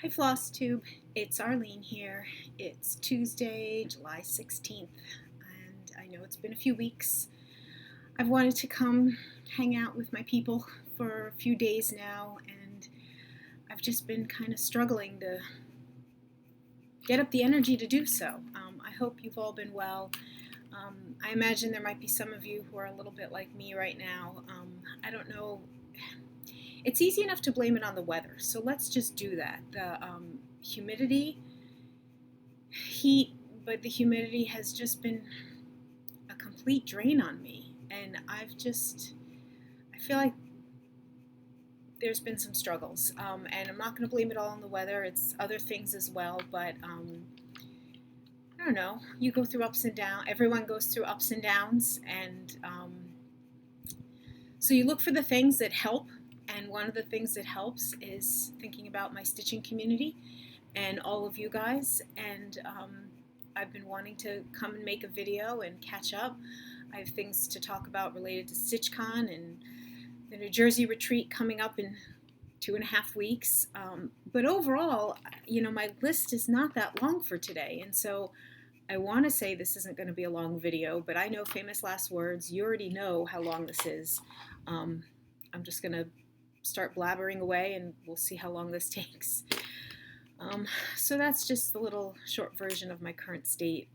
Hi Flosstube, it's Arlene here. It's Tuesday, July 16th, and I know it's been a few weeks. I've wanted to come hang out with my people for a few days now, and I've just been kind of struggling to get up the energy to do so. I hope you've all been well. I imagine there might be some of you who are a little bit like me right now. I don't know. It's easy enough to blame it on the weather, so let's just do that. The humidity, heat, but the humidity has just been a complete drain on me. And I feel like there's been some struggles. And I'm not going to blame it all on the weather, it's other things as well, but I don't know. You go through ups and downs, everyone goes through ups and downs, and so you look for the things that help. And one of the things that helps is thinking about my stitching community and all of you guys. And I've been wanting to come and make a video and catch up. I have things to talk about related to StitchCon and the New Jersey retreat coming up in 2.5 weeks. But overall, my list is not that long for today. And so I want to say this isn't going to be a long video, but I know famous last words. You already know how long this is. I'm just going to start blabbering away and we'll see how long this takes. So that's just a little short version of my current state.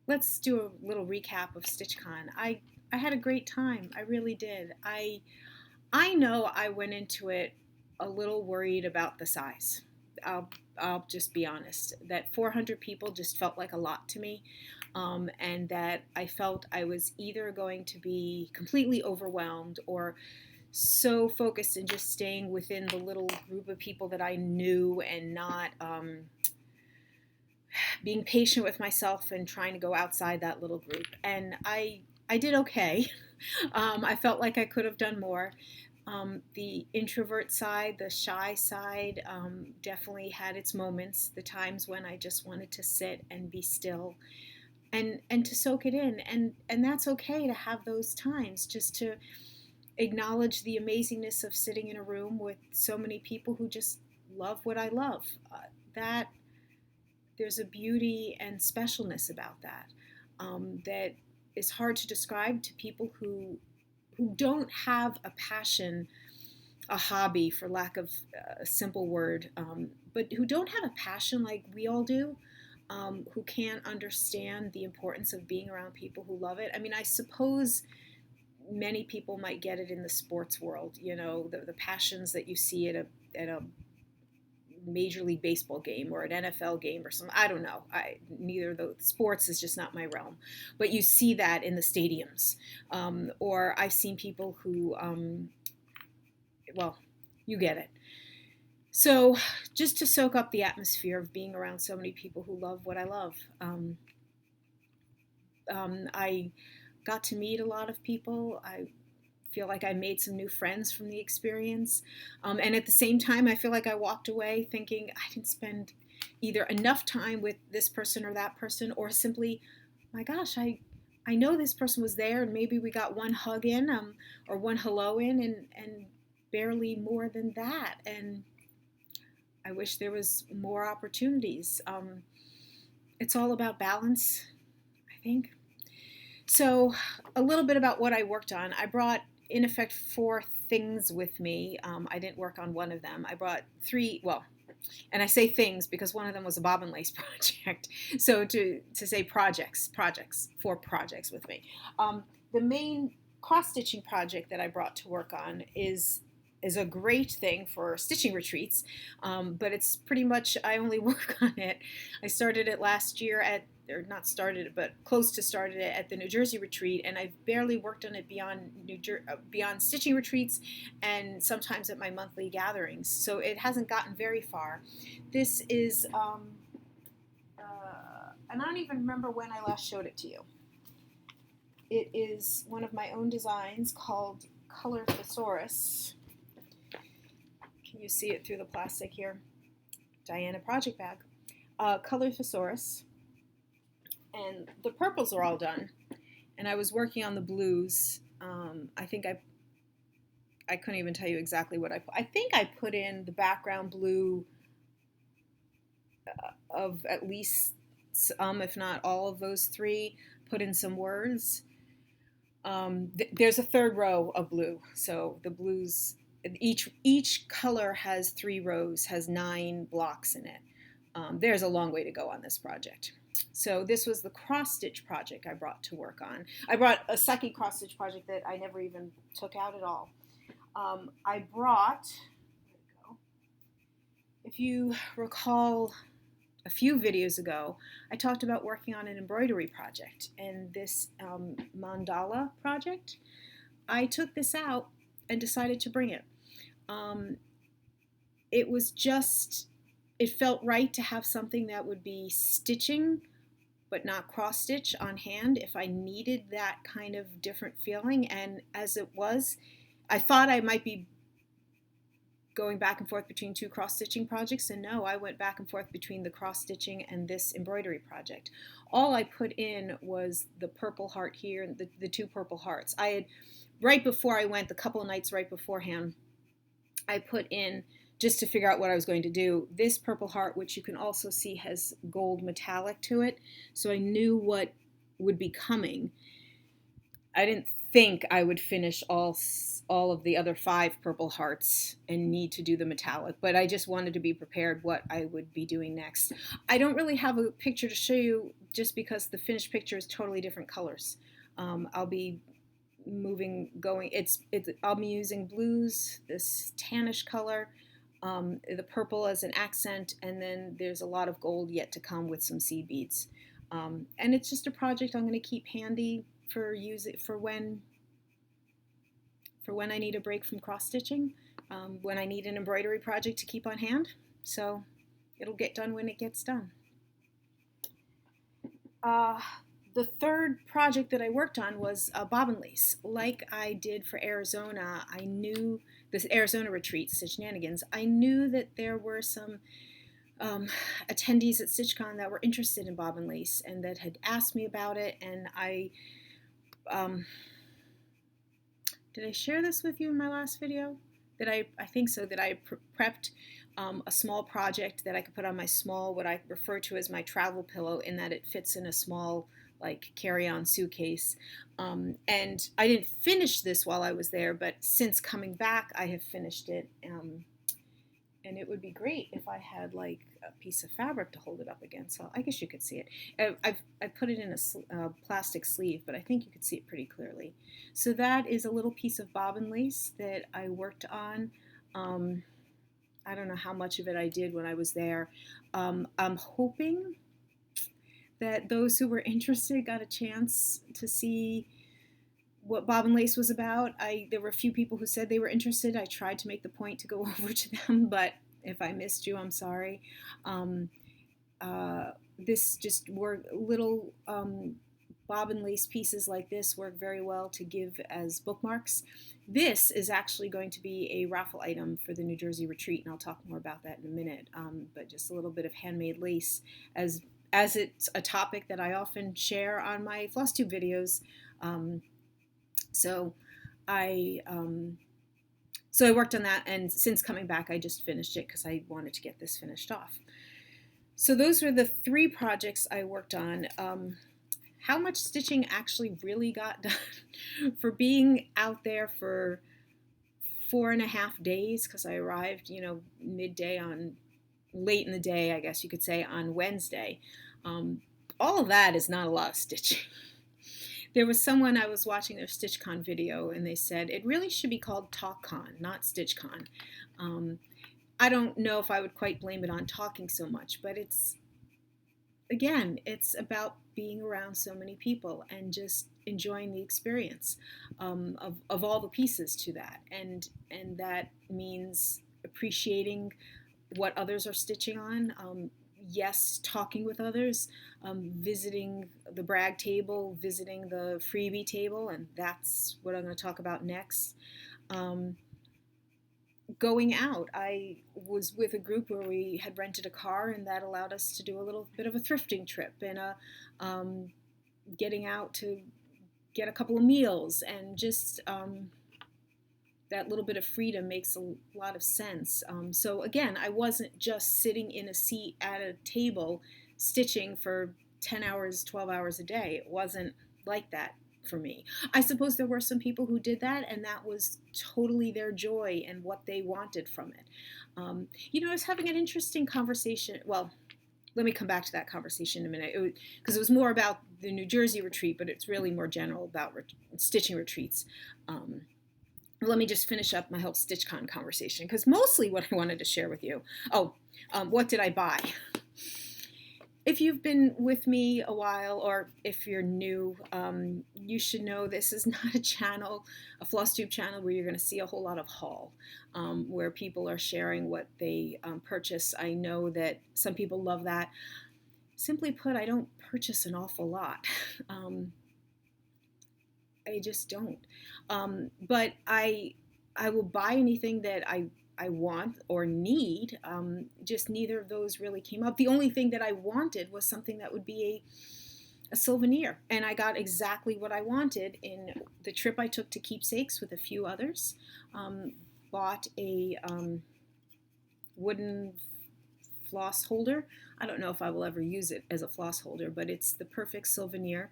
Let's do a little recap of StitchCon. I had a great time. I really did. I know I went into it a little worried about the size. I'll just be honest. That 400 people just felt like a lot to me. And that I felt I was either going to be completely overwhelmed or so focused in just staying within the little group of people that I knew and not being patient with myself and trying to go outside that little group. And I did okay. I felt like I could have done more. The introvert side, the shy side, definitely had its moments, the times when I just wanted to sit and be still and to soak it in. And that's okay to have those times, just to acknowledge the amazingness of sitting in a room with so many people who just love what I love. That there's a beauty and specialness about that that is hard to describe to people who don't have a passion, a hobby, for lack of a simple word, but who don't have a passion like we all do. Who can't understand the importance of being around people who love it. I mean, I suppose many people might get it in the sports world, the passions that you see at a Major League Baseball game or an NFL game or something. I don't know. Neither of the sports is just not my realm. But you see that in the stadiums. Or I've seen people who, well, you get it. So just to soak up the atmosphere of being around so many people who love what I love. I got to meet a lot of people. I feel like I made some new friends from the experience. And at the same time, I feel like I walked away thinking I didn't spend either enough time with this person or that person, or simply, my gosh, I know this person was there and maybe we got one hug in or one hello in and barely more than that. And I wish there was more opportunities. It's all about balance, I think. So a little bit about what I worked on. I brought, in effect, 4 things with me. I didn't work on one of them. I brought 3, and I say things because one of them was a bobbin lace project. So to say projects, 4 projects with me. The main cross-stitching project that I brought to work on is a great thing for stitching retreats, but it's pretty much, I only work on it. I started it last year or not started it, but close to started it at the New Jersey retreat, and I've barely worked on it beyond stitching retreats and sometimes at my monthly gatherings. So it hasn't gotten very far. This is, and I don't even remember when I last showed it to you. It is one of my own designs called Color Thesaurus. Can you see it through the plastic here? Diana project bag. Color Thesaurus. And the purples are all done. And I was working on the blues. I think I couldn't even tell you exactly what I put. I think I put in the background blue of at least some, if not all of those three, put in some words. There's a third row of blue, so the blues, each color has 3 rows, has 9 blocks in it. There's a long way to go on this project. So this was the cross stitch project I brought to work on. I brought a second cross stitch project that I never even took out at all. I brought, if you recall a few videos ago, I talked about working on an embroidery project, and this mandala project, I took this out and decided to bring it. It was just, it felt right to have something that would be stitching but not cross stitch on hand if I needed that kind of different feeling. And as it was, I thought I might be going back and forth between 2 cross stitching projects, and no, I went back and forth between the cross stitching and this embroidery project. All I put in was the purple heart here and the 2 purple hearts. I had, right before I went, the couple of nights right beforehand, I put in, just to figure out what I was going to do, this purple heart, which you can also see has gold metallic to it, so I knew what would be coming. I didn't think I would finish all of the other 5 purple hearts and need to do the metallic, but I just wanted to be prepared what I would be doing next. I don't really have a picture to show you just because the finished picture is totally different colors. I'll be I'll be using blues, this tannish color, the purple as an accent, and then there's a lot of gold yet to come with some seed beads. And it's just a project I'm going to keep handy for when I need a break from cross stitching, when I need an embroidery project to keep on hand. So it'll get done when it gets done. The third project that I worked on was a bobbin lace. Like I did for Arizona, I knew this Arizona retreat, Stitch Shenanigans, I knew that there were some attendees at StitchCon that were interested in bobbin lace and that had asked me about it, and did I share this with you in my last video? I think so, that I prepped a small project that I could put on my small, what I refer to as my travel pillow, in that it fits in a small, like, carry-on suitcase. And I didn't finish this while I was there, but since coming back, I have finished it. And it would be great if I had, like, a piece of fabric to hold it up against. So I guess you could see it. I put it in a plastic sleeve, but I think you could see it pretty clearly. So that is a little piece of bobbin lace that I worked on. I don't know how much of it I did when I was there. I'm hoping that those who were interested got a chance to see what bobbin lace was about. There were a few people who said they were interested. I tried to make the point to go over to them, but if I missed you, I'm sorry. This just worked, little bobbin lace pieces like this work very well to give as bookmarks. This is actually going to be a raffle item for the New Jersey retreat, and I'll talk more about that in a minute. But just a little bit of handmade lace, as it's a topic that I often share on my Flosstube videos. So I worked on that, and since coming back, I just finished it because I wanted to get this finished off. So those were the 3 projects I worked on. How much stitching actually really got done for being out there for 4.5 days, because I arrived, midday on, late in the day, I guess you could say, on Wednesday. All of that is not a lot of stitching. There was someone, I was watching their StitchCon video, and they said it really should be called TalkCon, not StitchCon. I don't know if I would quite blame it on talking so much, but it's about being around so many people and just enjoying the experience of all the pieces to that. And that means appreciating what others are stitching on. Yes, talking with others, visiting the brag table, visiting the freebie table, and that's what I'm going to talk about next. Going out, I was with a group where we had rented a car, and that allowed us to do a little bit of a thrifting trip and getting out to get a couple of meals and just that little bit of freedom makes a lot of sense. So again, I wasn't just sitting in a seat at a table stitching for 10 hours, 12 hours a day. It wasn't like that for me. I suppose there were some people who did that, and that was totally their joy and what they wanted from it. I was having an interesting conversation. Well, let me come back to that conversation in a minute, because it was more about the New Jersey retreat, but it's really more general about stitching retreats. Let me just finish up my whole StitchCon conversation, because mostly what I wanted to share with you. What did I buy? If you've been with me a while, or if you're new, you should know this is not a Flosstube channel where you're going to see a whole lot of haul, where people are sharing what they purchase. I know that some people love that. Simply put, I don't purchase an awful lot. I just don't. But I will buy anything that I want or need. Just neither of those really came up. The only thing that I wanted was something that would be a souvenir, and I got exactly what I wanted in the trip I took to Keepsakes with a few others. Bought a wooden floss holder. I don't know if I will ever use it as a floss holder, but it's the perfect souvenir.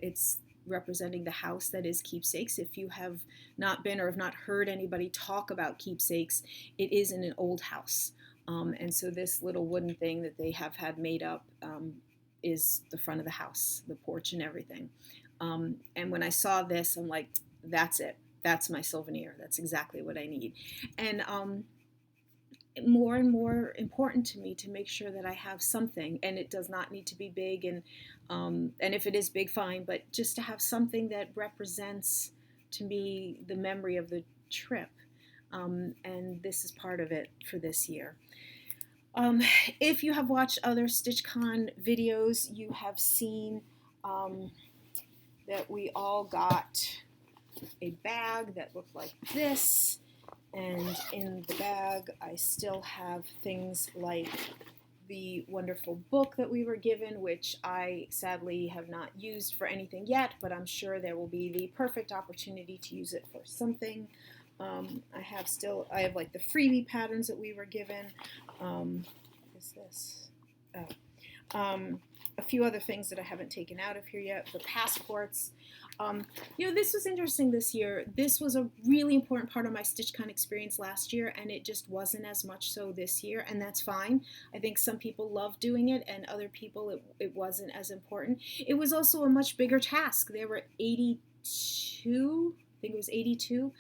It's representing the house that is Keepsakes. If you have not been or have not heard anybody talk about Keepsakes, it is in an old house. And so this little wooden thing that they have had made up is the front of the house, the porch and everything. And when I saw this, I'm like, that's it. That's my souvenir. That's exactly what I need. And more and more important to me to make sure that I have something, and it does not need to be big, and if it is big, fine, but just to have something that represents to me the memory of the trip, and this is part of it for this year. If you have watched other StitchCon videos, you have seen that we all got a bag that looked like this. And in the bag, I still have things like the wonderful book that we were given, which I sadly have not used for anything yet, but I'm sure there will be the perfect opportunity to use it for something. I have like the freebie patterns that we were given. What is this? A few other things that I haven't taken out of here yet. The passports. This was interesting this year. This was a really important part of my StitchCon experience last year, and it just wasn't as much so this year, and that's fine. I think some people love doing it, and other people it wasn't as important. It was also a much bigger task. There were 82, I think it was 82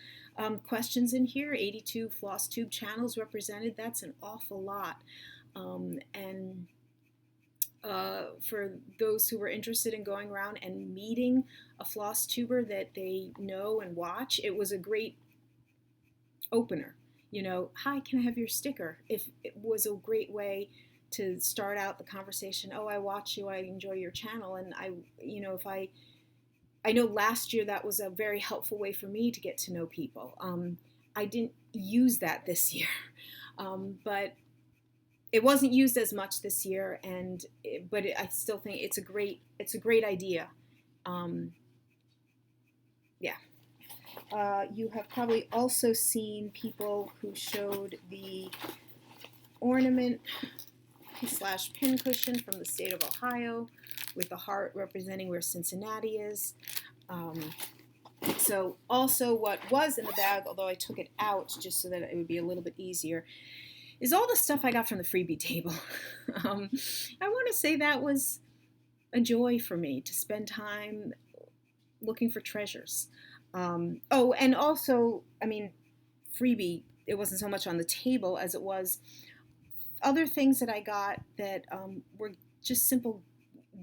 questions in here, 82 Flosstube channels represented. That's an awful lot. For those who were interested in going around and meeting a Flosstuber that they know and watch, it was a great opener. Hi, can I have your sticker? If it was a great way to start out the conversation. Oh, I watch you, I enjoy your channel, and I know last year that was a very helpful way for me to get to know people. I didn't use that this year, but it wasn't used as much this year, but I still think it's a great idea. You have probably also seen people who showed the ornament / pin cushion from the state of Ohio with the heart representing where Cincinnati is. So also what was in the bag, although I took it out just so that it would be a little bit easier, is all the stuff I got from the Freebie Table. I want to say that was a joy for me to spend time looking for treasures. And also, Freebie, it wasn't so much on the table as it was other things that I got that were just simple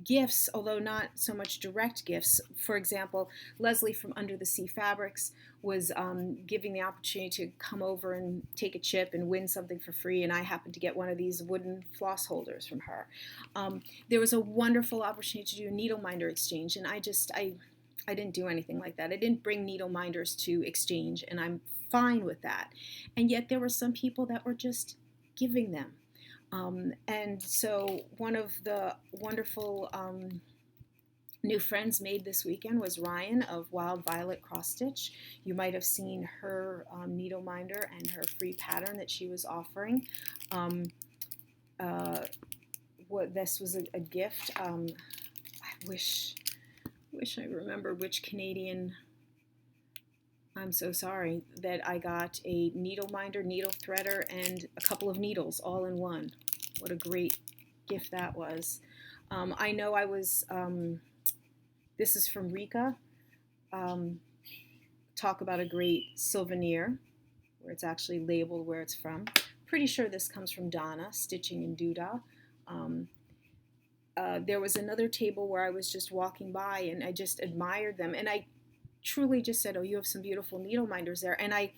gifts, although not so much direct gifts. For example, Leslie from Under the Sea Fabrics was giving the opportunity to come over and take a chip and win something for free, and I happened to get one of these wooden floss holders from her. There was a wonderful opportunity to do a needle minder exchange, and I didn't do anything like that. I didn't bring needle minders to exchange, and I'm fine with that. And yet there were some people that were just giving them. And so one of the wonderful new friends made this weekend was Ryan of Wild Violet Cross Stitch. You might have seen her needle minder and her free pattern that she was offering. This was a gift. I wish I remember which Canadian. I'm so sorry that I got a needle minder, needle threader, and a couple of needles all in one. What a great gift that was. I know I was. This is from Rika. Talk about a great souvenir, where it's actually labeled where it's from. Pretty sure this comes from Donna, Stitching and Doodah. There was another table where I was just walking by and I just admired them. And I truly just said, oh, you have some beautiful needle minders there. And I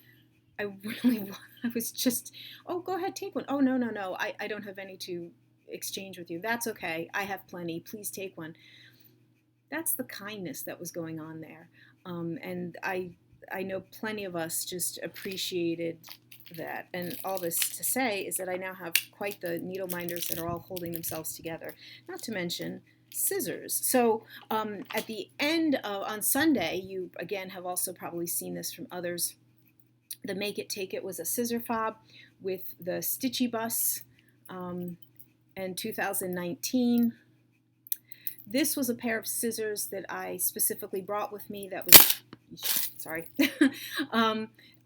was just, oh, go ahead, take one. Oh, no. I don't have any to exchange with you. That's okay. I have plenty. Please take one. That's the kindness that was going on there. And I know plenty of us just appreciated that. And all this to say is that I now have quite the needle minders that are all holding themselves together, not to mention scissors. So at the end on Sunday, you again have also probably seen this from others. The Make It Take It was a scissor fob with the Stitchy Bus in 2019. This was a pair of scissors that I specifically brought with me that was, sorry,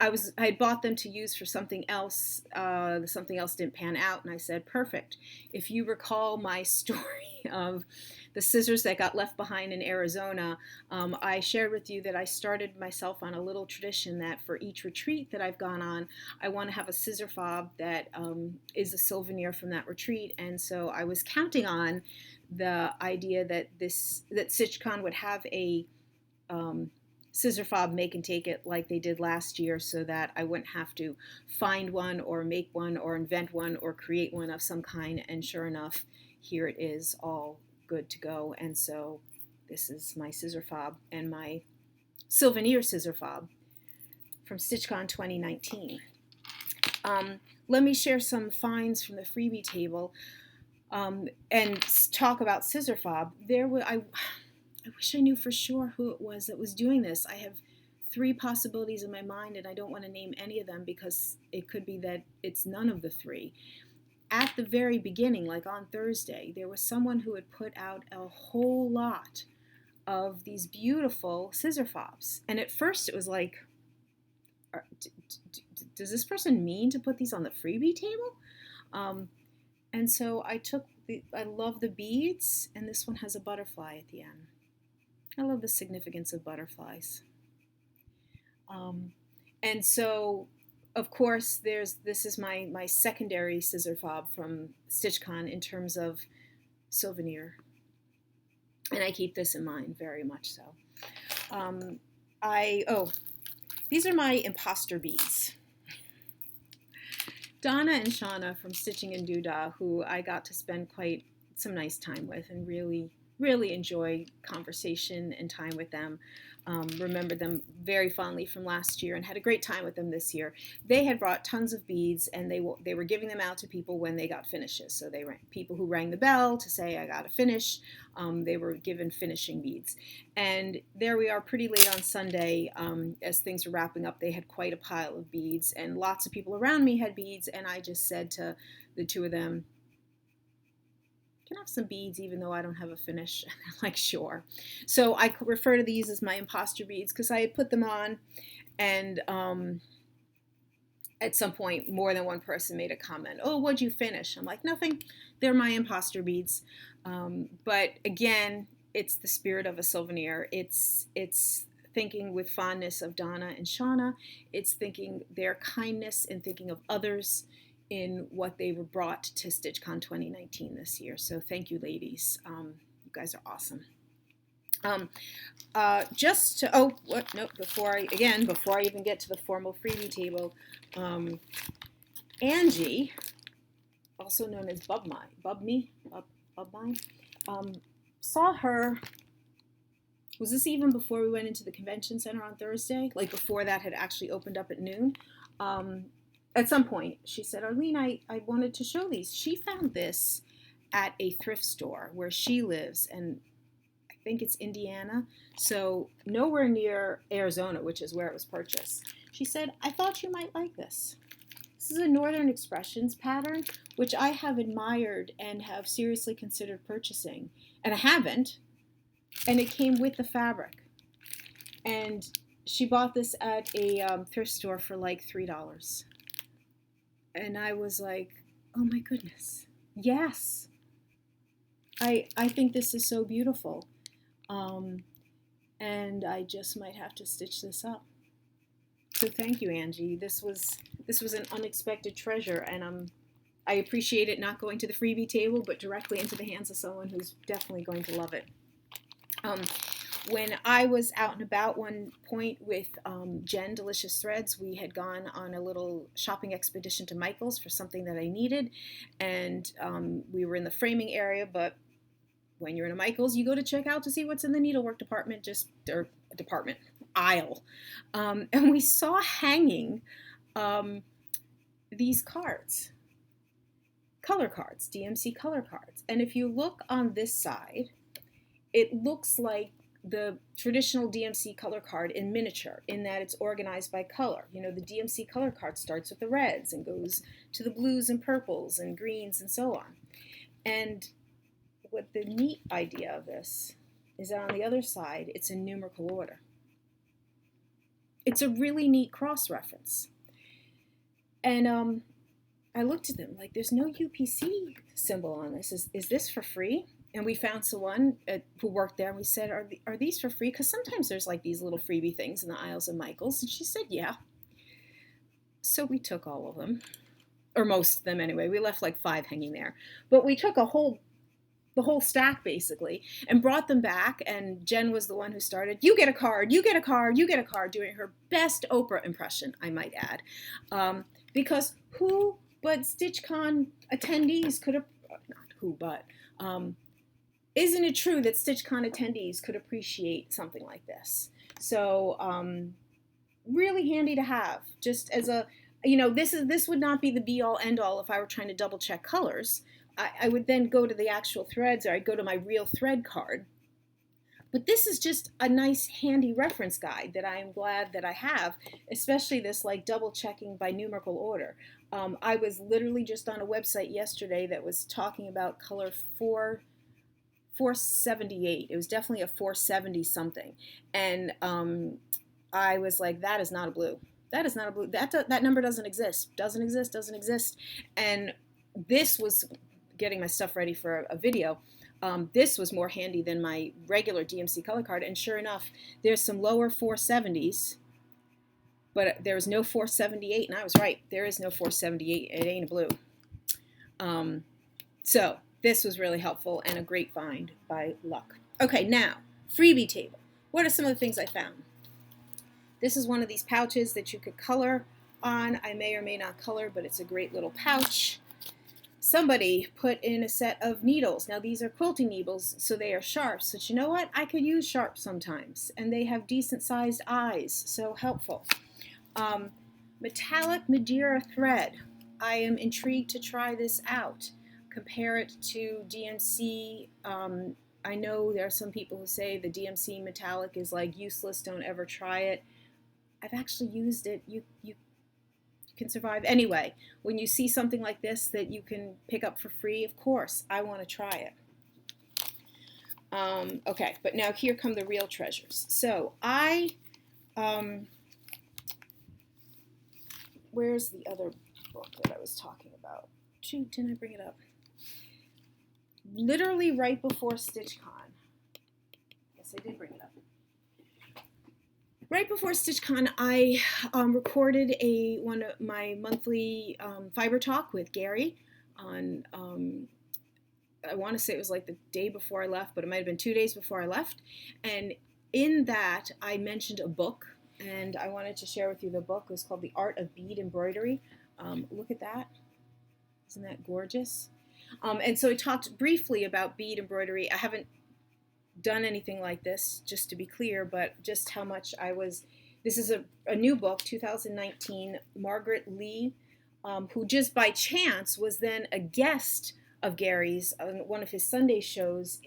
I had bought them to use for something else. Something else didn't pan out, and I said, perfect. If you recall my story of the scissors that got left behind in Arizona, I shared with you that I started myself on a little tradition that for each retreat that I've gone on, I want to have a scissor fob that is a souvenir from that retreat. And so I was counting on the idea that StitchCon would have a scissor fob make and take it like they did last year, so that I wouldn't have to find one or make one or invent one or create one of some kind. And sure enough, here it is, all good to go. And so this is my scissor fob and my souvenir scissor fob from StitchCon 2019. Let me share some finds from the freebie table and talk about scissor fob. I wish I knew for sure who it was that was doing this. I have 3 possibilities in my mind, and I don't want to name any of them because it could be that it's none of the 3. At the very beginning, like on Thursday, there was someone who had put out a whole lot of these beautiful scissor fobs. And at first it was like, does this person mean to put these on the freebie table? And so I love the beads, and this one has a butterfly at the end. I love the significance of butterflies. And so, of course, this is my secondary scissor fob from StitchCon in terms of souvenir. And I keep this in mind very much so. These are my imposter beads. Donna and Shauna from Stitching and Doodah, who I got to spend quite some nice time with and really enjoy conversation and time with them. Remember them very fondly from last year and had a great time with them this year. They had brought tons of beads, and they were giving them out to people when they got finishes. So people who rang the bell to say, I got a finish, they were given finishing beads. And there we are pretty late on Sunday. As things were wrapping up, they had quite a pile of beads, and lots of people around me had beads, and I just said to the 2 of them, can I have some beads even though I don't have a finish? And they're like, sure. So I refer to these as my imposter beads because I had put them on, and at some point more than one person made a comment, oh, what'd you finish? I'm like, nothing, they're my imposter beads. But again, it's the spirit of a souvenir. It's thinking with fondness of Donna and Shauna. It's thinking their kindness and thinking of others in what they were brought to StitchCon 2019 this year. So thank you, ladies. You guys are awesome. Before I even get to the formal freebie table, Angie, also known as Bubmine, saw her. Was this even before we went into the convention center on Thursday? Like before that had actually opened up at noon? At some point, she said, Arlene, I wanted to show these. She found this at a thrift store where she lives, and think it's Indiana, so nowhere near Arizona, which is where it was purchased. She said, I thought you might like this. This is a Northern Expressions pattern, which I have admired and have seriously considered purchasing. And I haven't, and it came with the fabric. And she bought this at a thrift store for like $3. And I was like, oh my goodness, yes. I think this is so beautiful. And I just might have to stitch this up. So thank you, Angie. This was an unexpected treasure, and I appreciate it not going to the freebie table, but directly into the hands of someone who's definitely going to love it. When I was out and about one point with Jen, Delicious Threads, we had gone on a little shopping expedition to Michael's for something that I needed, and we were in the framing area, but when you're in a Michael's, you go to check out to see what's in the needlework department, aisle. And we saw hanging these cards, color cards, DMC color cards. And if you look on this side, it looks like the traditional DMC color card in miniature, in that it's organized by color. You know, the DMC color card starts with the reds and goes to the blues and purples and greens and so on. And what the neat idea of this is that on the other side, it's in numerical order. It's a really neat cross-reference. And I looked at them like, there's no UPC symbol on this. Is this for free? And we found someone who worked there, and we said, are these for free? Because sometimes there's like these little freebie things in the aisles of Michael's. And she said, yeah. So we took all of them, or most of them anyway. We left like 5 hanging there. But we took the whole stack basically and brought them back, and Jen was the one who started, you get a card, you get a card, you get a card, doing her best Oprah impression, I might add. Because who but StitchCon attendees could have, not who but, isn't it true that StitchCon attendees could appreciate something like this? So really handy to have, just as a, you know, this would not be the be all end all if I were trying to double check colors. I would then go to the actual threads, or I'd go to my real thread card. But this is just a nice handy reference guide that I am glad that I have, especially this like double checking by numerical order. I was literally just on a website yesterday that was talking about color 478. It was definitely a 470 something. And I was like, that is not a blue. That is not a blue. That number doesn't exist. Doesn't exist. And this was getting my stuff ready for a video. This was more handy than my regular DMC color card, and sure enough, there's some lower 470s, but there's no 478, and I was right. There is no 478. It ain't a blue. So this was really helpful and a great find by luck. Okay, now, freebie table. What are some of the things I found? This is one of these pouches that you could color on. I may or may not color, but it's a great little pouch. Somebody put in a set of needles. Now these are quilting needles, so they are sharps. But you know what? I could use sharps sometimes, and they have decent sized eyes, so helpful. Metallic Madeira thread. I am intrigued to try this out. Compare it to DMC. I know there are some people who say the DMC metallic is like useless, don't ever try it. I've actually used it. You can survive. Anyway, when you see something like this that you can pick up for free, of course, I want to try it. Okay, but now here come the real treasures. So where's the other book that I was talking about? Shoot, didn't I bring it up? Literally right before StitchCon. Yes, I did bring it up. Right before StitchCon, I recorded one of my monthly fiber talk with Gary on, I want to say it was like the day before I left, but it might have been 2 days before I left. And in that, I mentioned a book, and I wanted to share with you the book. It was called The Art of Bead Embroidery. Look at that. Isn't that gorgeous? And so I talked briefly about bead embroidery. I haven't done anything like this, just to be clear, but just how much this is a new book, 2019, Margaret Lee, who just by chance was then a guest of Gary's on one of his Sunday shows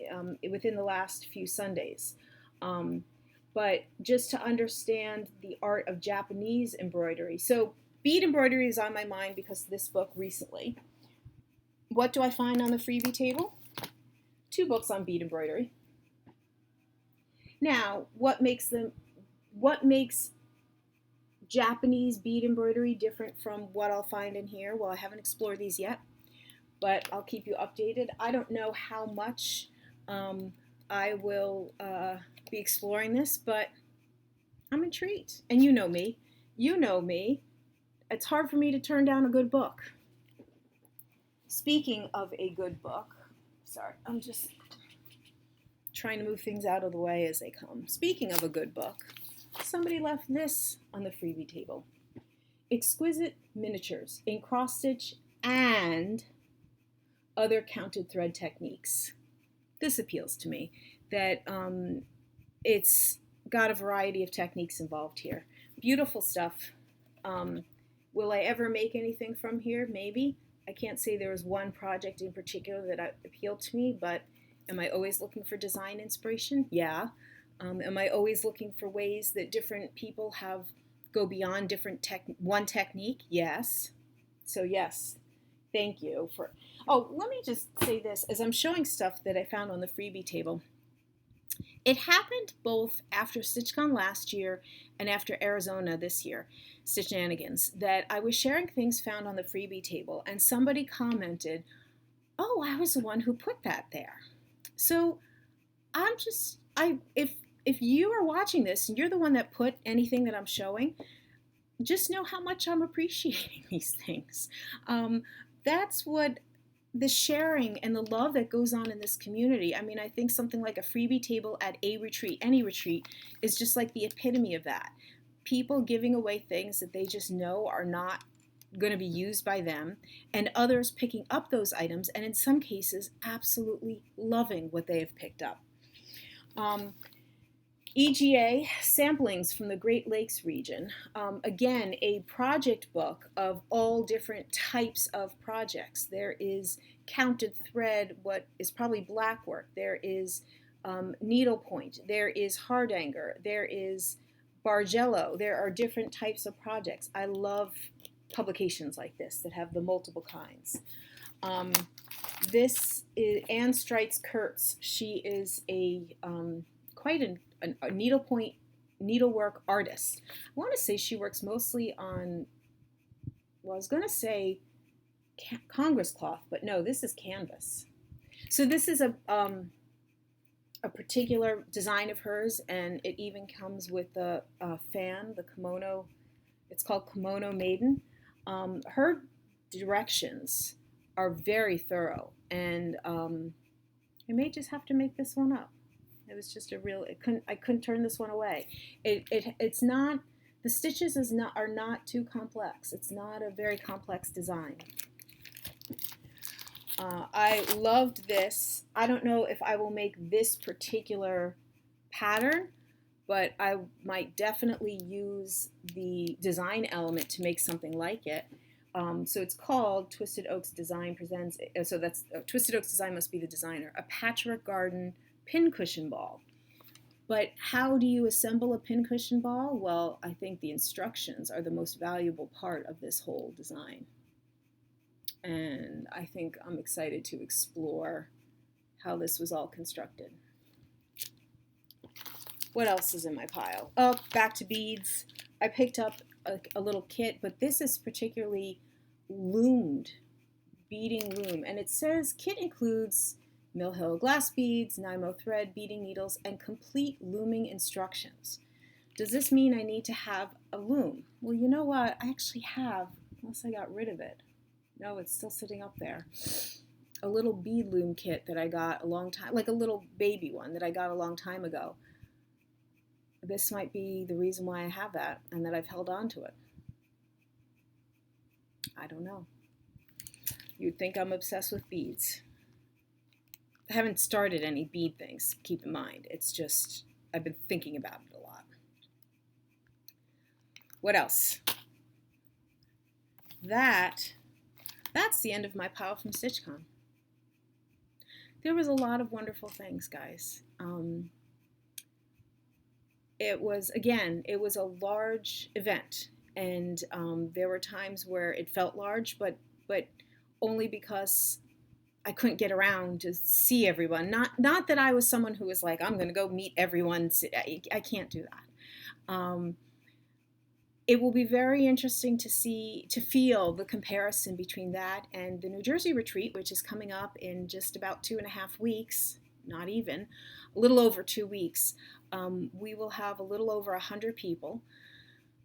within the last few Sundays. But just to understand the art of Japanese embroidery. So bead embroidery is on my mind because of this book recently. What do I find on the freebie table? 2 books on bead embroidery. Now, what makes Japanese bead embroidery different from what I'll find in here? Well, I haven't explored these yet, but I'll keep you updated. I don't know how much I will be exploring this, but I'm intrigued. And you know me. You know me. It's hard for me to turn down a good book. Speaking of a good book, sorry, I'm just trying to move things out of the way as they come. Speaking of a good book, somebody left this on the freebie table. Exquisite Miniatures in Cross Stitch and Other Counted Thread Techniques. This appeals to me, that it's got a variety of techniques involved here. Beautiful stuff. Will I ever make anything from here? Maybe. I can't say there was one project in particular that appealed to me, but am I always looking for design inspiration? Yeah. Am I always looking for ways that different people go beyond one technique? Yes. So yes, thank you for. Oh, let me just say this as I'm showing stuff that I found on the freebie table. It happened both after StitchCon last year and after Arizona this year, Stitchanigans, that I was sharing things found on the freebie table, and somebody commented, "Oh, I was the one who put that there." So if you are watching this and you're the one that put anything that I'm showing, just know how much I'm appreciating these things. That's what the sharing and the love that goes on in this community. I mean, I think something like a freebie table at a retreat, any retreat, is just like the epitome of that. People giving away things that they just know are not going to be used by them, and others picking up those items, and in some cases, absolutely loving what they have picked up. EGA samplings from the Great Lakes region. Again, a project book of all different types of projects. There is counted thread, what is probably black work. There is needlepoint. There is hardanger. There is bargello. There are different types of projects. I love publications like this that have the multiple kinds. This is Anne Streitz Kurtz. She is quite a needlepoint needlework artist. I want to say she works mostly on, well, I was going to say Congress cloth, but no, this is canvas. So this is a particular design of hers, and it even comes with the fan, the kimono. It's called Kimono Maiden. Her directions are very thorough, and I may just have to make this one up. It was just I couldn't turn this one away. It's not, the stitches are not too complex. It's not a very complex design. I loved this. I don't know if I will make this particular pattern, but I might definitely use the design element to make something like it. So it's called Twisted Oaks Design Presents, so that's Twisted Oaks Design must be the designer, a patchwork garden pincushion ball. But how do you assemble a pincushion ball? Well, I think the instructions are the most valuable part of this whole design. And I think I'm excited to explore how this was all constructed. What else is in my pile? Oh, back to beads. I picked up a little kit, but this is particularly loomed, beading loom. And it says kit includes Mill Hill glass beads, Nymo thread, beading needles, and complete looming instructions. Does this mean I need to have a loom? Well, you know what? I actually have, unless I got rid of it. No, it's still sitting up there. A little bead loom kit that I got a long time, like a little baby one that I got a long time ago. This might be the reason why I have that and that I've held on to it. I don't know. You'd think I'm obsessed with beads. I haven't started any bead things, keep in mind. It's just, I've been thinking about it a lot. What else? That's the end of my pile from StitchCon. There was a lot of wonderful things, guys. It was, again, it was a large event, and there were times where it felt large, but only because I couldn't get around to see everyone. Not that I was someone who was like, I'm going to go meet everyone. I can't do that. It will be very interesting to feel the comparison between that and the New Jersey retreat, which is coming up in just about 2.5 weeks, not even, a little over 2 weeks. We will have a little over 100 people.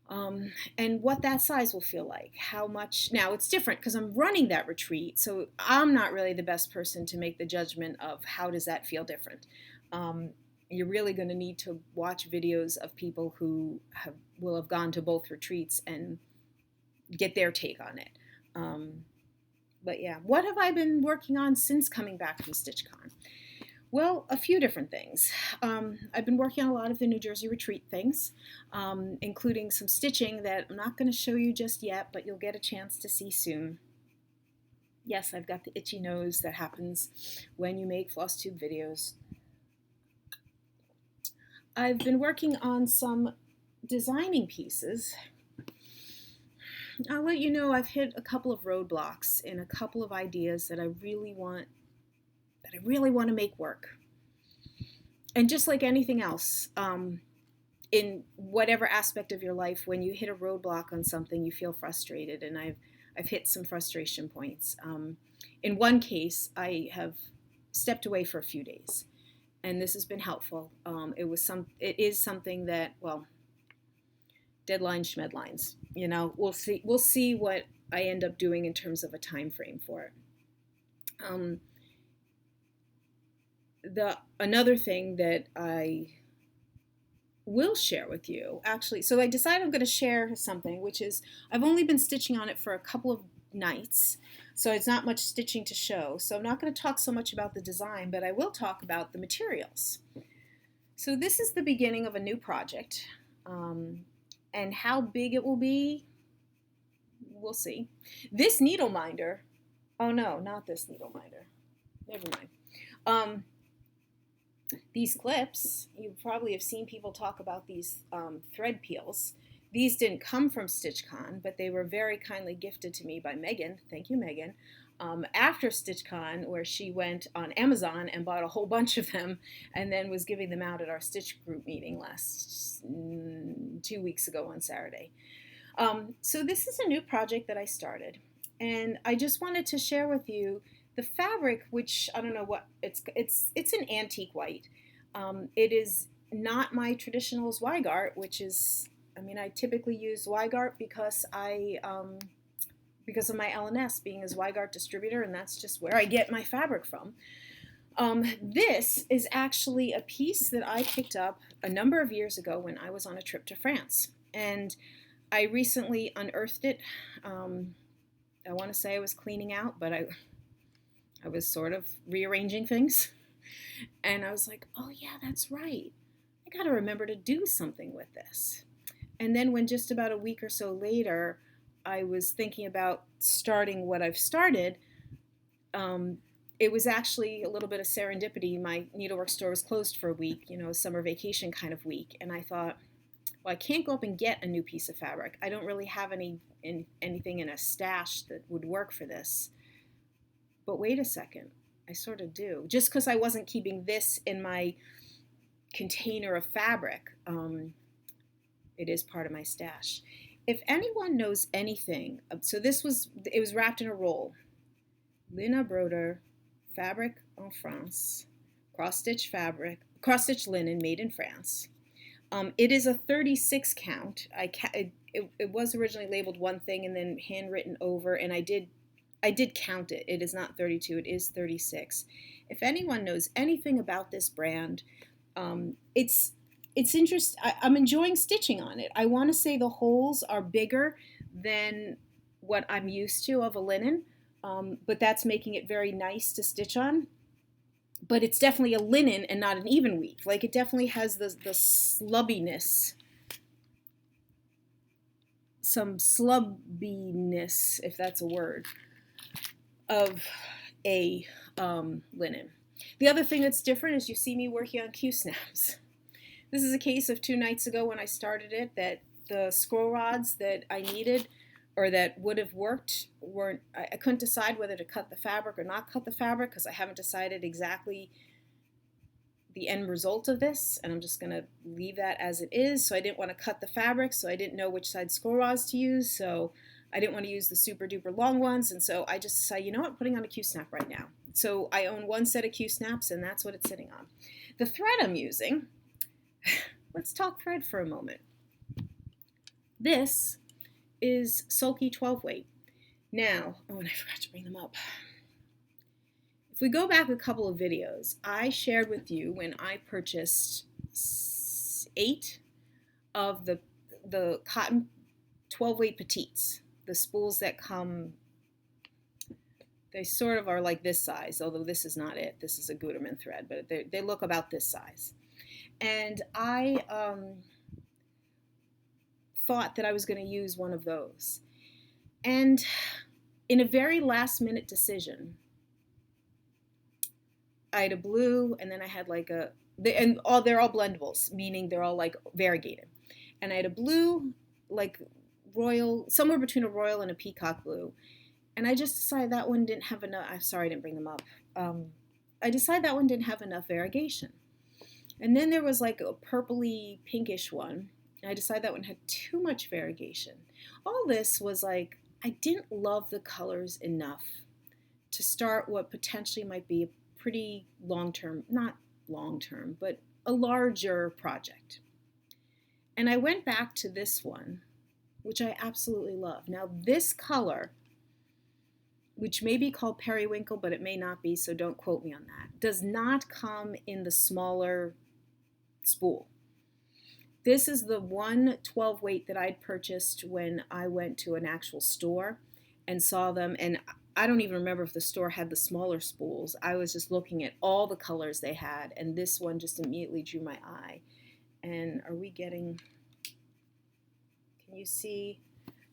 And what that size will feel like, how much. Now it's different because I'm running that retreat, so I'm not really the best person to make the judgment of how does that feel different. You're really going to need to watch videos of people who will have gone to both retreats and get their take on it. But yeah, what have I been working on since coming back from StitchCon? Well, a few different things. I've been working on a lot of the New Jersey retreat things, including some stitching that I'm not going to show you just yet, but you'll get a chance to see soon. Yes, I've got the itchy nose that happens when you make Flosstube videos. I've been working on some designing pieces. I'll let you know I've hit a couple of roadblocks in a couple of ideas that I really want to make work. And just like anything else, in whatever aspect of your life, when you hit a roadblock on something, you feel frustrated, and I've hit some frustration points. In one case, I have stepped away for a few days, and this has been helpful. It is something that, well, deadlines, schmedlines. You know, we'll see what I end up doing in terms of a time frame for it. Another thing that I will share with you, actually, so I decided I'm going to share something, which is I've only been stitching on it for a couple of nights, so it's not much stitching to show. So I'm not going to talk so much about the design, but I will talk about the materials. So this is the beginning of a new project, and how big it will be, we'll see. This needle minder, oh no, not this needle minder, never mind. These clips, you probably have seen people talk about these thread peels. These didn't come from StitchCon, but they were very kindly gifted to me by Megan. Thank you, Megan. After StitchCon, where she went on Amazon and bought a whole bunch of them and then was giving them out at our Stitch group meeting 2 weeks ago on Saturday. So this is a new project that I started, and I just wanted to share with you the fabric, which I don't know what it's an antique white. It is not my traditional Zweigart, which is, I mean, I typically use Zweigart because because of my LNS being a Zweigart distributor, and that's just where I get my fabric from. This is actually a piece that I picked up a number of years ago when I was on a trip to France, and I recently unearthed it. I want to say I was cleaning out, but I was sort of rearranging things, and I was like, oh yeah, that's right. I got to remember to do something with this. And then when just about a week or so later, I was thinking about starting what I've started, it was actually a little bit of serendipity. My needlework store was closed for a week, you know, summer vacation kind of week, and I thought, well, I can't go up and get a new piece of fabric. I don't really have anything in a stash that would work for this. But wait a second, I sort of do. Just because I wasn't keeping this in my container of fabric, it is part of my stash. If anyone knows anything, so it was wrapped in a roll. Lina Broder, fabric en France, cross-stitch linen made in France. It is a 36 count. It was originally labeled one thing and then handwritten over, and I did count it. It is not 32, it is 36. If anyone knows anything about this brand, it's interesting. I'm enjoying stitching on it. I want to say the holes are bigger than what I'm used to of a linen, but that's making it very nice to stitch on. But it's definitely a linen and not an even weave. Like, it definitely has the slubbiness, some slubbiness, if that's a word, of a linen. The other thing that's different is you see me working on Q-snaps. This is a case of 2 nights ago when I started it, that the scroll rods that I needed or that would have worked weren't, I couldn't decide whether to cut the fabric or not cut the fabric because I haven't decided exactly the end result of this, and I'm just going to leave that as it is. So I didn't want to cut the fabric, so I didn't know which side scroll rods to use, so I didn't want to use the super duper long ones, and so I just decided, you know what, I'm putting on a Q-snap right now. So I own one set of Q-snaps, and that's what it's sitting on. The thread I'm using, let's talk thread for a moment. This is Sulky 12 weight. Now, oh, and I forgot to bring them up. If we go back a couple of videos, I shared with you when I purchased 8 of the cotton 12 weight petites, the spools that come, they sort of are like this size, although this is not it. This is a Gutermann thread, but they look about this size. And I thought that I was going to use one of those. And in a very last minute decision, I had a blue, and then I had like they're all blendables, meaning they're all like variegated. And I had a blue, like royal, somewhere between a royal and a peacock blue. And I just decided that one didn't have enough, I'm sorry I didn't bring them up. I decided that one didn't have enough variegation. And then there was like a purpley pinkish one. And I decided that one had too much variegation. All this was like, I didn't love the colors enough to start what potentially might be a pretty long-term, not long-term, but a larger project. And I went back to this one, which I absolutely love. Now this color, which may be called periwinkle, but it may not be, so don't quote me on that, does not come in the smaller spool. This is the 112 weight that I'd purchased when I went to an actual store and saw them, and I don't even remember if the store had the smaller spools. I was just looking at all the colors they had, and this one just immediately drew my eye. And are we getting, can you see?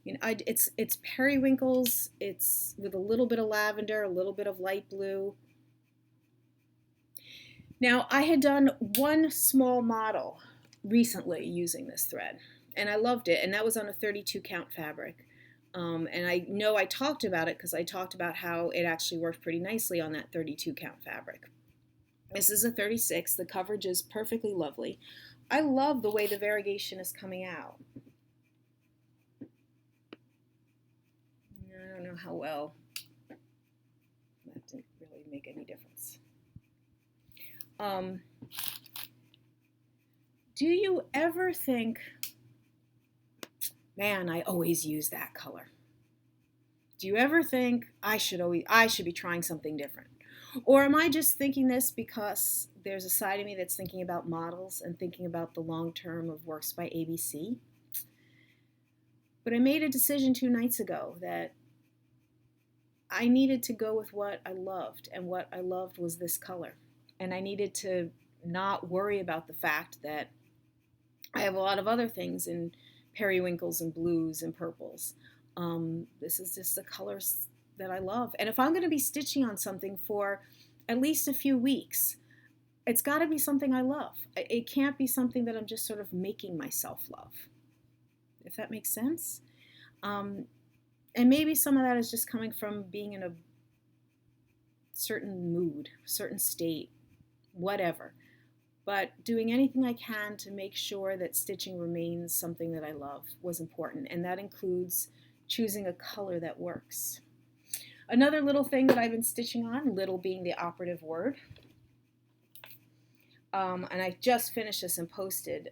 You know, it's periwinkles, it's with a little bit of lavender, a little bit of light blue. Now, I had done one small model recently using this thread, and I loved it, and that was on a 32 count fabric. And I know I talked about it because I talked about how it actually worked pretty nicely on that 32 count fabric. This is a 36. The coverage is perfectly lovely. I love the way the variegation is coming out. I don't know how well. That didn't really make any difference. Do you ever think, man, I always use that color? Do you ever think I should be trying something different? Or am I just thinking this because there's a side of me that's thinking about models and thinking about the long term of Works by ABC? But I made a decision 2 nights ago that I needed to go with what I loved, and what I loved was this color. And I needed to not worry about the fact that I have a lot of other things in periwinkles and blues and purples. This is just the colors that I love. And if I'm going to be stitching on something for at least a few weeks, it's got to be something I love. It can't be something that I'm just sort of making myself love, if that makes sense. And maybe some of that is just coming from being in a certain mood, certain state, whatever. But doing anything I can to make sure that stitching remains something that I love was important, and that includes choosing a color that works. Another little thing that I've been stitching on, little being the operative word, and I just finished this and posted.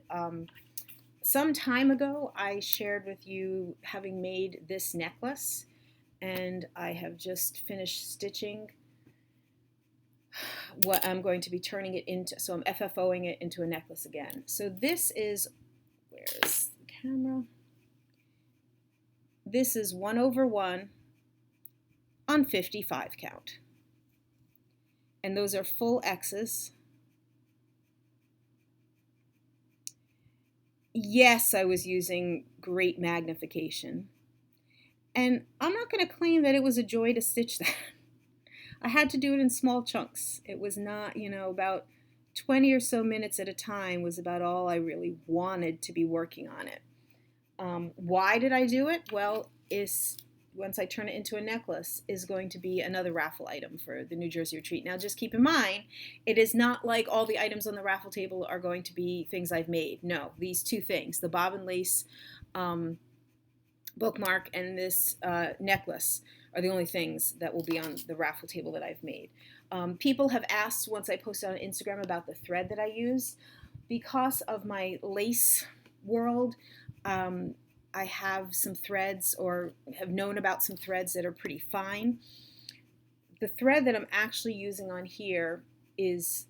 Some time ago, I shared with you having made this necklace, and I have just finished stitching what I'm going to be turning it into. So I'm FFOing it into a necklace again. So this is, where's the camera? This is 1/1 on 55 count. And those are full X's. Yes, I was using great magnification. And I'm not going to claim that it was a joy to stitch that. I had to do it in small chunks. It was not, about 20 or so minutes at a time was about all I really wanted to be working on it. Why did I do it? Well, once I turn it into a necklace, is going to be another raffle item for the New Jersey Retreat. Now, just keep in mind, it is not like all the items on the raffle table are going to be things I've made. No, these two things, the bobbin lace bookmark and this necklace, are the only things that will be on the raffle table that I've made. People have asked once I posted on Instagram about the thread that I use. Because of my lace world, I have some threads, or have known about some threads that are pretty fine. The thread that I'm actually using on here is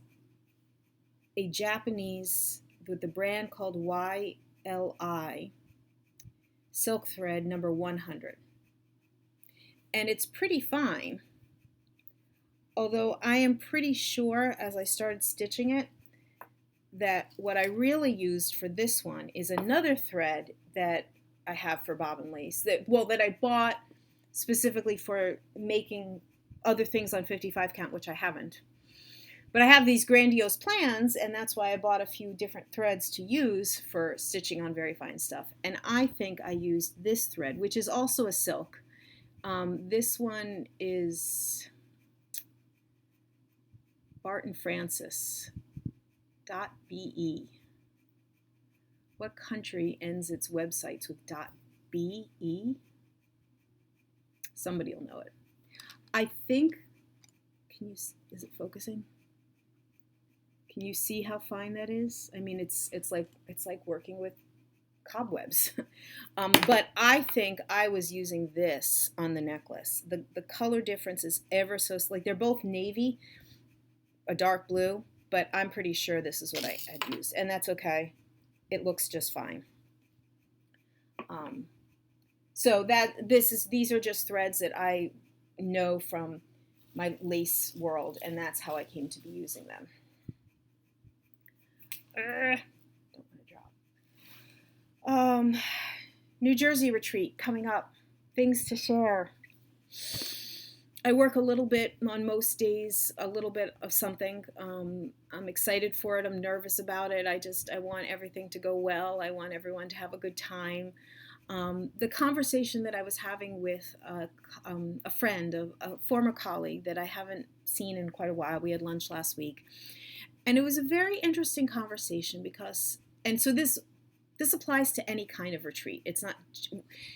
a Japanese, with the brand called YLI, silk thread number 100. And it's pretty fine, although I am pretty sure as I started stitching it that what I really used for this one is another thread that I have for bobbin lace that I bought specifically for making other things on 55 count, which I haven't. But I have these grandiose plans, and that's why I bought a few different threads to use for stitching on very fine stuff. And I think I used this thread, which is also a silk. This one is Barton Francis .be. What country ends its websites with .be? Somebody will know it. I think, is it focusing? Can you see how fine that is? I mean, it's like working with cobwebs. But I think I was using this on the necklace. The color difference is ever so, like, they're both navy, a dark blue, but I'm pretty sure this is what I had used, and that's okay. It looks just fine. So these are just threads that I know from my lace world, and that's how I came to be using them. Don't want to drop. New Jersey Retreat coming up. Things to share. I work a little bit on most days, a little bit of something. I'm excited for it. I'm nervous about it. I want everything to go well. I want everyone to have a good time. The conversation that I was having with a friend, a former colleague that I haven't seen in quite a while, we had lunch last week. And it was a very interesting conversation because, and so this applies to any kind of retreat. It's not,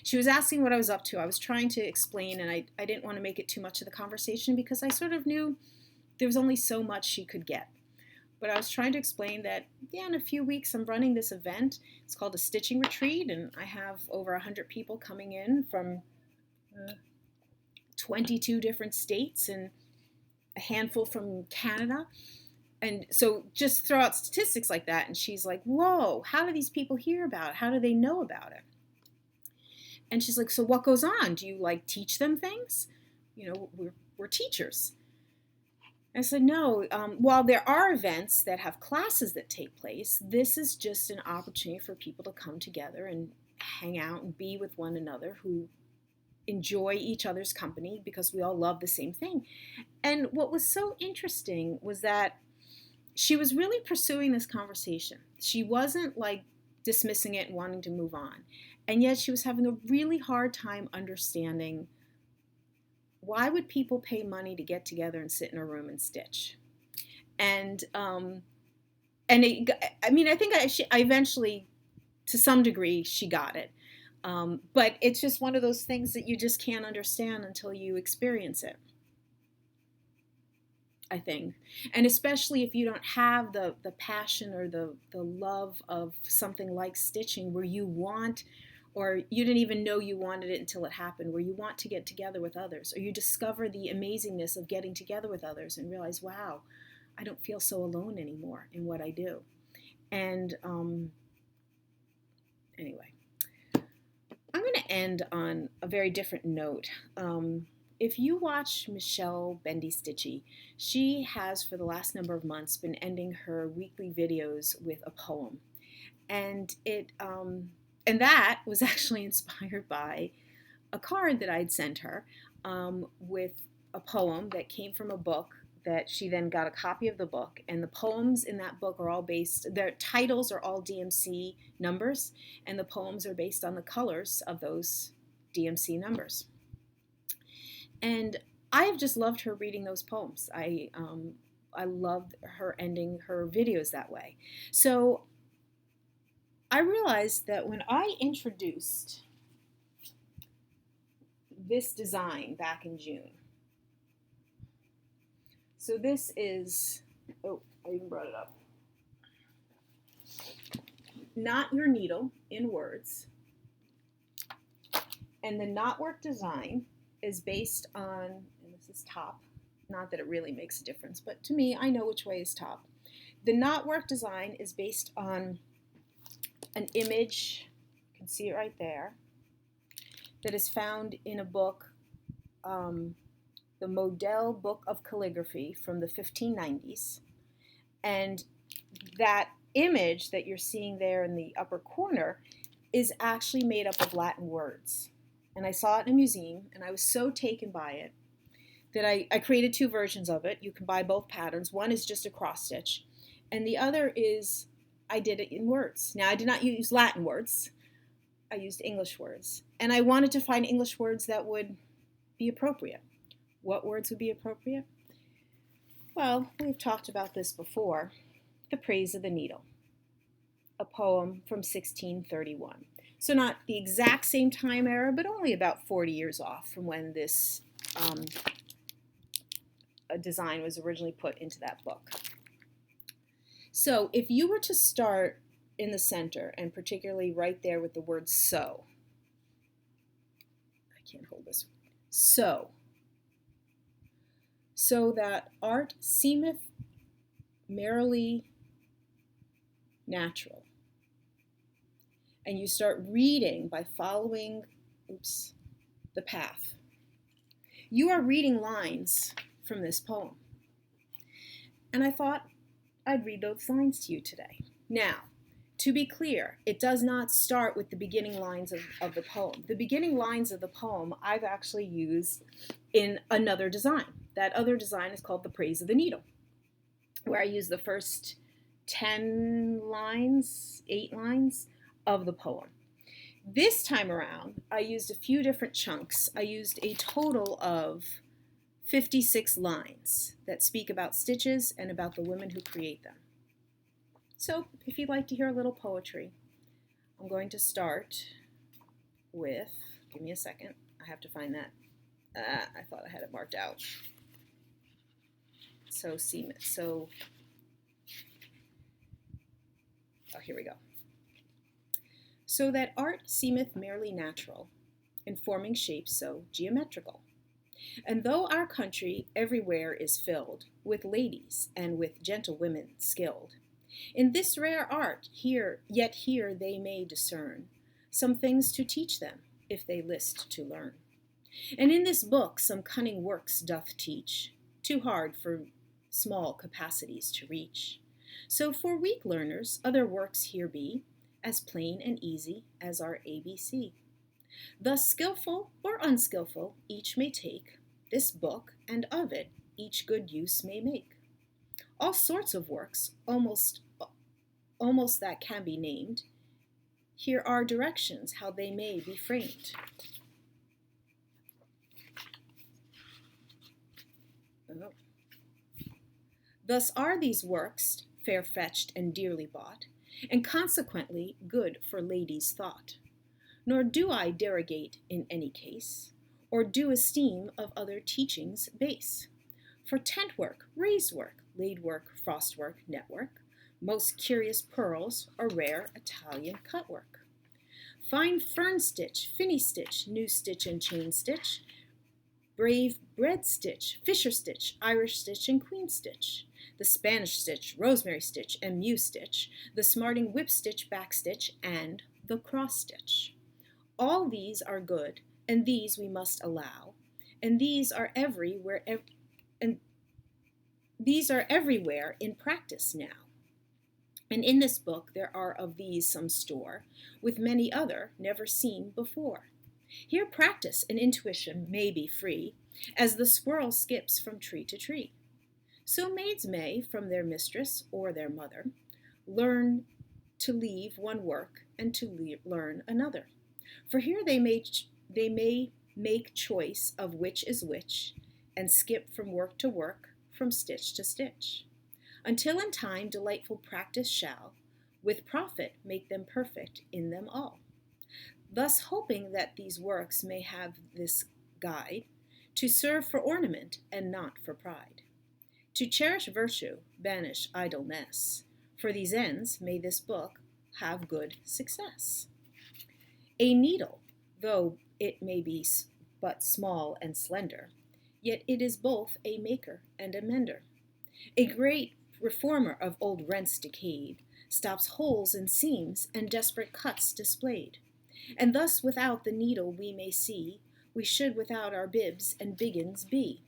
she was asking what I was up to. I was trying to explain, and I didn't want to make it too much of the conversation because I sort of knew there was only so much she could get. But I was trying to explain that, in a few weeks I'm running this event. It's called a Stitching Retreat, and I have over 100 people coming in from 22 different states and a handful from Canada. And so just throw out statistics like that, and she's like, whoa, how do these people hear about it? How do they know about it? And she's like, so what goes on? Do you, teach them things? We're teachers. And I said, no, while there are events that have classes that take place, this is just an opportunity for people to come together and hang out and be with one another who enjoy each other's company because we all love the same thing. And what was so interesting was that she was really pursuing this conversation. She wasn't dismissing it and wanting to move on. And yet she was having a really hard time understanding, why would people pay money to get together and sit in a room and stitch? I think I eventually, to some degree, she got it. But it's just one of those things that you just can't understand until you experience it, I think. And especially if you don't have the passion or the love of something like stitching, where you want, or you didn't even know you wanted it until it happened, where you want to get together with others, or you discover the amazingness of getting together with others and realize, wow, I don't feel so alone anymore in what I do. And anyway, I'm going to end on a very different note. If you watch Michelle Bendy Stitchy, she has for the last number of months been ending her weekly videos with a poem. And and that was actually inspired by a card that I'd sent her with a poem that came from a book that she then got a copy of the book, and the poems in that book are all based, their titles are all DMC numbers, and the poems are based on the colors of those DMC numbers. And I have just loved her reading those poems. I loved her ending her videos that way. So I realized that when I introduced this design back in June, so this is, oh, I even brought it up. Knot Your Needle in Words. And the Knotwork design is based on, and this is top, not that it really makes a difference, but to me, I know which way is top. The Knotwork design is based on an image, you can see it right there, that is found in a book, the Model Book of Calligraphy from the 1590s. And that image that you're seeing there in the upper corner is actually made up of Latin words. And I saw it in a museum, and I was so taken by it that I created two versions of it. You can buy both patterns. One is just a cross stitch, and the other is I did it in words. Now, I did not use Latin words. I used English words. And I wanted to find English words that would be appropriate. What words would be appropriate? Well, we've talked about this before. The Praise of the Needle, a poem from 1631. So not the exact same time era, but only about 40 years off from when this design was originally put into that book. So if you were to start in the center, and particularly right there with the word so, I can't hold this, so that art seemeth merrily natural. And you start reading by following, the path. You are reading lines from this poem. And I thought I'd read those lines to you today. Now, to be clear, it does not start with the beginning lines of the poem. The beginning lines of the poem I've actually used in another design. That other design is called The Praise of the Needle, where I use the first 10 lines, 8 lines of the poem. This time around, I used a few different chunks. I used a total of 56 lines that speak about stitches and about the women who create them. So if you'd like to hear a little poetry, I'm going to start with, give me a second, I have to find that. I thought I had it marked out. Oh, here we go. So that art seemeth merely natural, in forming shapes so geometrical. And though our country everywhere is filled with ladies and with gentlewomen skilled, in this rare art yet here they may discern some things to teach them, if they list to learn. And in this book some cunning works doth teach, too hard for small capacities to reach. So for weak learners other works here be, as plain and easy as our ABC. Thus skillful or unskillful each may take this book, and of it each good use may make. All sorts of works, almost that can be named, here are directions how they may be framed. Thus are these works fair fetched and dearly bought, and consequently good for ladies' thought. Nor do I derogate in any case, or do esteem of other teachings base. For tent work, raised work, laid work, frost work, network, most curious pearls, or rare Italian cut work. Fine fern stitch, finny stitch, new stitch and chain stitch, brave bread stitch, fisher stitch, Irish stitch and queen stitch, the Spanish stitch, rosemary stitch, and mew stitch, the smarting whip stitch, back stitch, and the cross stitch. All these are good, and these we must allow, and these are everywhere in practice now. And in this book there are of these some store, with many other never seen before. Here practice and intuition may be free, as the squirrel skips from tree to tree. So maids may, from their mistress or their mother, learn to leave one work and to learn another. For here they may make choice of which is which, and skip from work to work, from stitch to stitch, until in time delightful practice shall, with profit, make them perfect in them all. Thus hoping that these works may have this guide, to serve for ornament and not for pride, to cherish virtue, banish idleness. For these ends may this book have good success. A needle, though it may be but small and slender, yet it is both a maker and a mender. A great reformer of old rents decayed, stops holes and seams and desperate cuts displayed. And thus without the needle we may see, we should without our bibs and biggins be.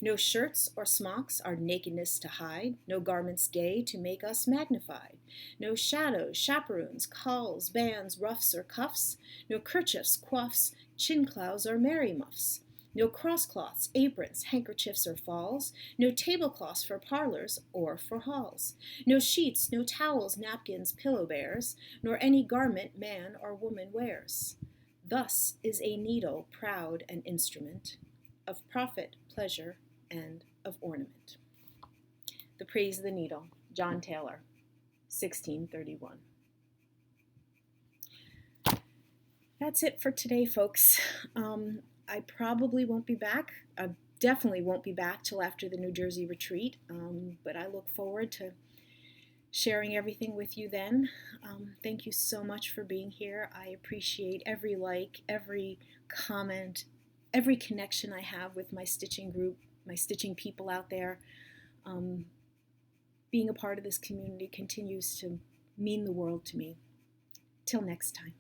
No shirts or smocks our nakedness to hide, no garments gay to make us magnified, no shadows, chaperones, cawls, bands, ruffs, or cuffs, no kerchiefs, coifs, chin clouds, or merry muffs, no crosscloths, aprons, handkerchiefs, or falls, no tablecloths for parlors or for halls, no sheets, no towels, napkins, pillow bears, nor any garment man or woman wears. Thus is a needle proud an instrument of profit, pleasure, and of ornament. The Praise of the Needle, John Taylor, 1631. That's it for today, folks. I probably won't be back. I definitely won't be back till after the New Jersey retreat, but I look forward to sharing everything with you then. Thank you so much for being here. I appreciate every like, every comment, every connection I have with my stitching group, my stitching people out there. Being a part of this community continues to mean the world to me. Till next time.